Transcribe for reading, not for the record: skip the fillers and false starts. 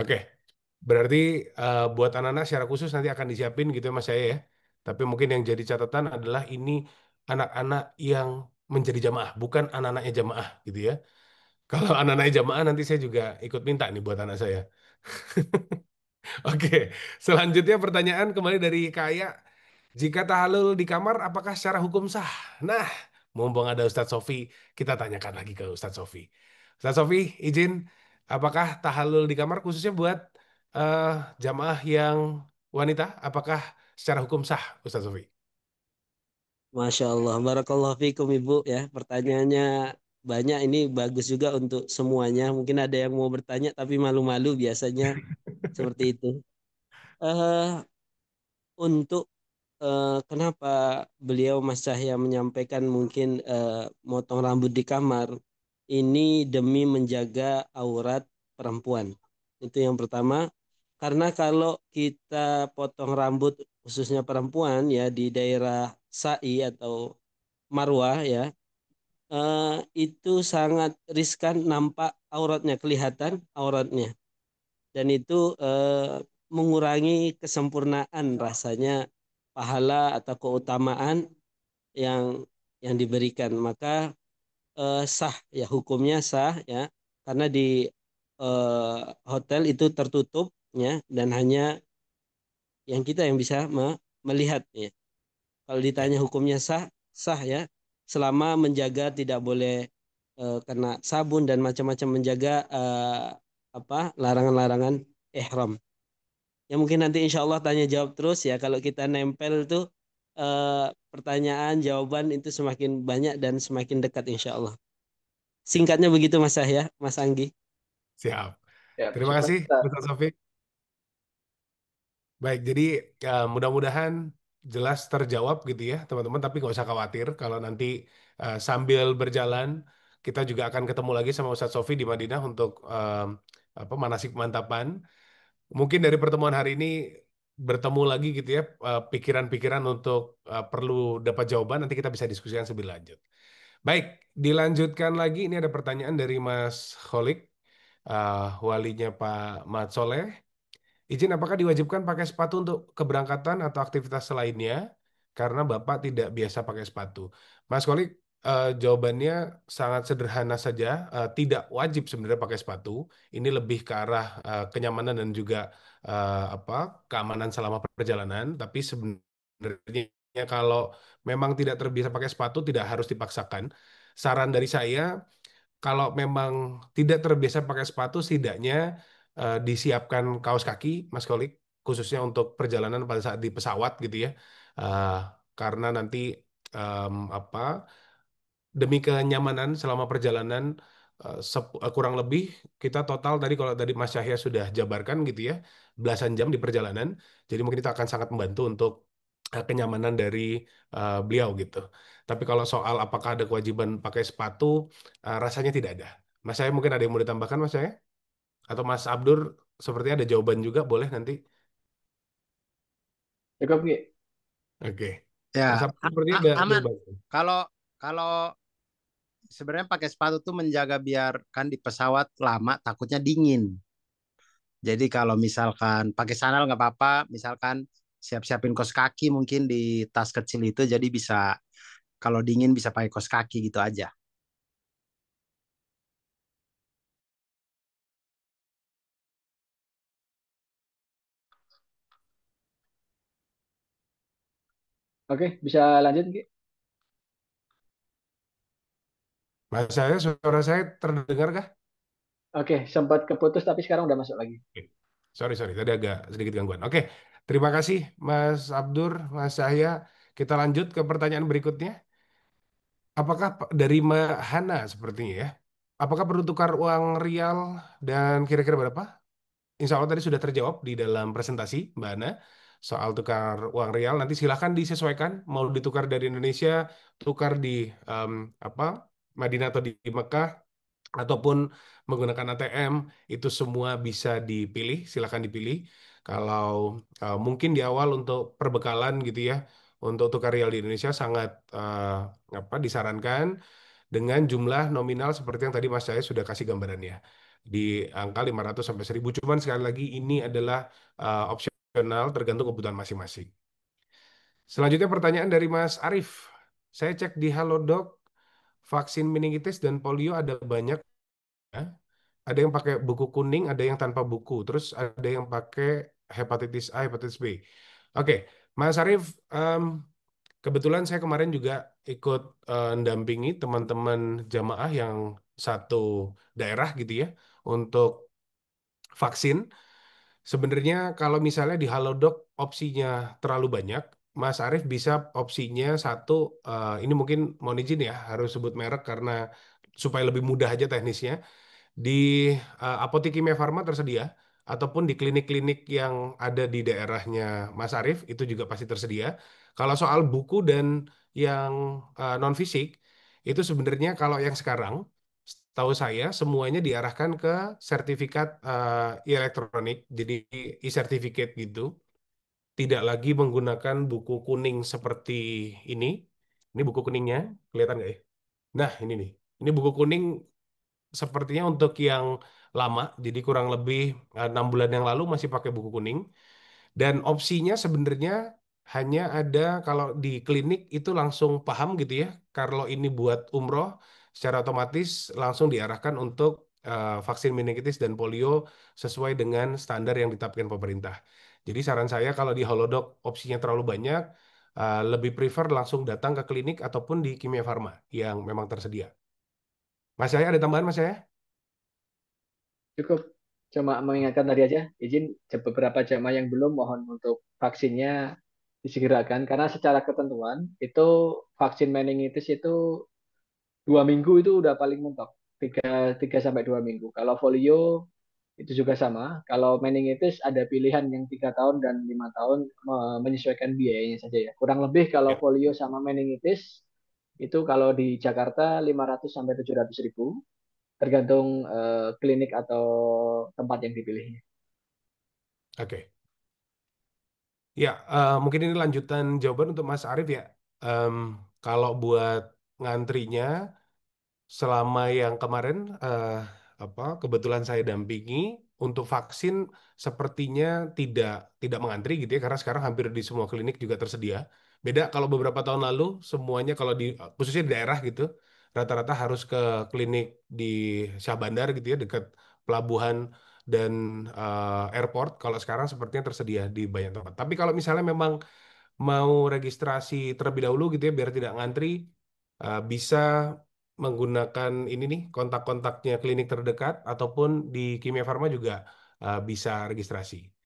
Oke, berarti buat anak-anak secara khusus nanti akan disiapin gitu ya Mas saya ya. Tapi mungkin yang jadi catatan adalah ini anak-anak yang menjadi jamaah, bukan anak-anaknya jamaah gitu ya. Kalau anak-anaknya jamaah nanti saya juga ikut minta nih buat anak saya. Oke, selanjutnya pertanyaan kembali dari Kaya. Jika tahalul di kamar, apakah secara hukum sah? Nah, mumpung ada Ustadz Sofi, kita tanyakan lagi ke Ustadz Sofi. Ustadz Sofi, izin, apakah tahalul di kamar khususnya buat eh, jamaah yang wanita, apakah secara hukum sah, Ustadz Sofi? Masya Allah, barakallahu fikum Ibu ya. Pertanyaannya banyak, ini bagus juga untuk semuanya. Mungkin ada yang mau bertanya tapi malu-malu biasanya seperti itu. eh untuk kenapa beliau Mas Cahya menyampaikan mungkin motong rambut di kamar ini demi menjaga aurat perempuan. Itu yang pertama. Karena kalau kita potong rambut khususnya perempuan ya di daerah sa'i atau marwah ya, itu sangat riskan nampak auratnya, kelihatan auratnya. Dan itu mengurangi kesempurnaan rasanya pahala atau keutamaan yang diberikan. Maka sah ya, hukumnya sah ya, karena di hotel itu tertutup ya, dan hanya yang kita yang bisa melihat ya. Kalau Ya, ditanya hukumnya sah, sah ya, selama menjaga tidak boleh kena sabun dan macam-macam, menjaga apa larangan-larangan ihram. Ya mungkin nanti insya Allah tanya jawab terus ya. Kalau kita nempel tuh pertanyaan jawaban itu semakin banyak dan semakin dekat insya Allah. ya, Singkatnya begitu Mas Yahya, Mas Anggi. siap. Ya, Terima syukur kasih, Ustaz. Ustadz Sofi. Baik, jadi mudah-mudahan jelas terjawab gitu ya, teman-teman. Tapi nggak usah khawatir kalau nanti sambil berjalan kita juga akan ketemu lagi sama Ustadz Sofi di Madinah untuk apa manasik pemantapan. Mungkin dari pertemuan hari ini bertemu lagi gitu ya, pikiran-pikiran untuk perlu dapat jawaban. Nanti kita bisa diskusikan lebih lanjut. Baik, dilanjutkan lagi. Ini ada pertanyaan dari Mas Kholik, walinya Pak Mat Soleh. Izin apakah diwajibkan pakai sepatu untuk keberangkatan atau aktivitas lainnya? Karena Bapak tidak biasa pakai sepatu. Mas Kolik, jawabannya sangat sederhana saja. Tidak wajib sebenarnya pakai sepatu. Ini lebih ke arah kenyamanan dan juga apa keamanan selama perjalanan. Tapi sebenarnya kalau memang tidak terbiasa pakai sepatu, tidak harus dipaksakan. Saran dari saya, kalau memang tidak terbiasa pakai sepatu, setidaknya disiapkan kaos kaki, Mas Kolik, khususnya untuk perjalanan pada saat di pesawat gitu ya. Eh, karena nanti apa demi kenyamanan selama perjalanan kurang lebih kita total tadi kalau tadi Mas Yahya sudah jabarkan gitu ya, belasan jam di perjalanan. Jadi mungkin itu akan sangat membantu untuk kenyamanan dari beliau gitu. Tapi kalau soal apakah ada kewajiban pakai sepatu, rasanya tidak ada. Mas saya mungkin ada yang mau ditambahkan Mas saya? Atau Mas Abdur sepertinya ada jawaban juga boleh nanti. Cukup, Ki. Oke. Ya, Mas Abdur sepertinya ada aman. jawaban. Kalau kalau sebenarnya pakai sepatu tuh menjaga biar kan di pesawat lama takutnya dingin. Jadi kalau misalkan pakai sandal nggak apa-apa, misalkan siap-siapin kos kaki mungkin di tas kecil itu jadi bisa kalau dingin bisa pakai kos kaki gitu aja. Oke, bisa lanjut, Ki. Mas saya suara saya terdengar kah? Oke, sempat keputus tapi sekarang udah masuk lagi. Oke. Sorry, sorry, tadi agak sedikit gangguan. Oke, terima kasih Mas Abdur, Mas Cahya. Kita lanjut ke pertanyaan berikutnya. Apakah dari Mbak Hana sepertinya ya? Apakah perlu tukar uang rial dan kira-kira berapa? Insya Allah tadi sudah terjawab di dalam presentasi Mbak Hana soal tukar uang rial. Nanti silahkan disesuaikan mau ditukar dari Indonesia, tukar di em, apa Madinah atau di Mekah ataupun menggunakan ATM itu semua bisa dipilih, silakan dipilih. Kalau mungkin di awal untuk perbekalan gitu ya, untuk tukar rial di Indonesia sangat apa disarankan dengan jumlah nominal seperti yang tadi Mas Cahaya sudah kasih gambarannya. di angka 500 sampai 1000. Cuman sekali lagi ini adalah opsional tergantung kebutuhan masing-masing. Selanjutnya pertanyaan dari Mas Arif. Saya cek di Halodoc, vaksin meningitis dan polio ada banyak. Ya. Ada yang pakai buku kuning, ada yang tanpa buku. Terus ada yang pakai hepatitis A, hepatitis B. Oke, Mas Arif, kebetulan saya kemarin juga ikut mendampingi teman-teman jamaah yang satu daerah gitu ya untuk vaksin. Sebenarnya kalau misalnya di Halodoc opsinya terlalu banyak, Mas Arief bisa opsinya satu, ini mungkin mohon izin ya, harus sebut merek karena supaya lebih mudah aja teknisnya. Di apotek Kimia Farma tersedia, ataupun di klinik-klinik yang ada di daerahnya Mas Arief, itu juga pasti tersedia. Kalau soal buku dan yang non fisik, itu sebenarnya kalau yang sekarang, tahu saya semuanya diarahkan ke sertifikat elektronik, jadi e-certificate gitu. Tidak lagi menggunakan buku kuning seperti ini. Ini buku kuningnya, kelihatan nggak ya? Nah, ini nih. Ini buku kuning sepertinya untuk yang lama, jadi kurang lebih 6 bulan yang lalu masih pakai buku kuning. Dan opsinya sebenarnya hanya ada kalau di klinik itu langsung paham gitu ya. Kalau ini buat umroh, secara otomatis langsung diarahkan untuk vaksin meningitis dan polio sesuai dengan standar yang ditetapkan pemerintah. Jadi saran saya kalau di Halodoc opsinya terlalu banyak, lebih prefer langsung datang ke klinik ataupun di Kimia Farma yang memang tersedia. Mas saya ada tambahan Mas saya? Cukup cuma mengingatkan tadi aja, izin beberapa jamaah yang belum mohon untuk vaksinnya disegerakan karena secara ketentuan itu vaksin meningitis itu 2 minggu itu udah paling mentok, tiga sampai 2 minggu. Kalau polio itu juga sama. Kalau meningitis ada pilihan yang 3 tahun dan 5 tahun, menyesuaikan biayanya saja ya. Kurang lebih kalau Ya, polio sama meningitis itu kalau di Jakarta 500 sampai 700 ribu, tergantung klinik atau tempat yang dipilihnya. oke. Ya, mungkin ini lanjutan jawaban untuk Mas Arief ya. Em, Kalau buat ngantrinya, selama yang kemarin kebetulan saya dampingi untuk vaksin sepertinya tidak tidak mengantri gitu ya karena sekarang hampir di semua klinik juga tersedia. Beda kalau beberapa tahun lalu semuanya kalau di khususnya di daerah gitu rata-rata harus ke klinik di Syah Bandar gitu ya dekat pelabuhan dan airport. Kalau sekarang sepertinya tersedia di banyak tempat. Tapi kalau misalnya memang mau registrasi terlebih dahulu gitu ya biar tidak ngantri, bisa menggunakan ini nih kontak-kontaknya klinik terdekat ataupun di Kimia Farma juga bisa registrasi.